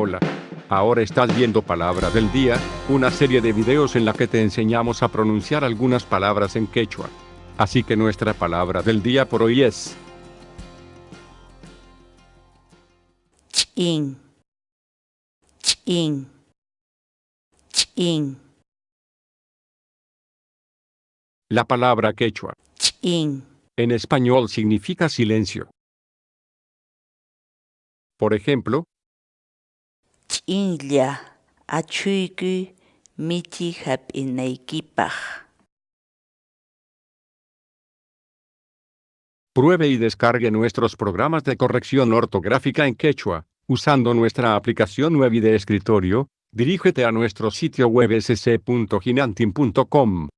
Hola. Ahora estás viendo Palabra del Día, una serie de videos en la que te enseñamos a pronunciar algunas palabras en quechua. Así que nuestra palabra del día por hoy es ch'in, ch'in, ch'in, la palabra quechua. ch'in, En español significa silencio. Por ejemplo, ch'inlla achuykuy michi hap'inaykipaq. pruebe y descargue nuestros programas de corrección ortográfica en quechua, usando nuestra aplicación Nuevi de escritorio. Dirígete a nuestro sitio web sc.hinantin.com.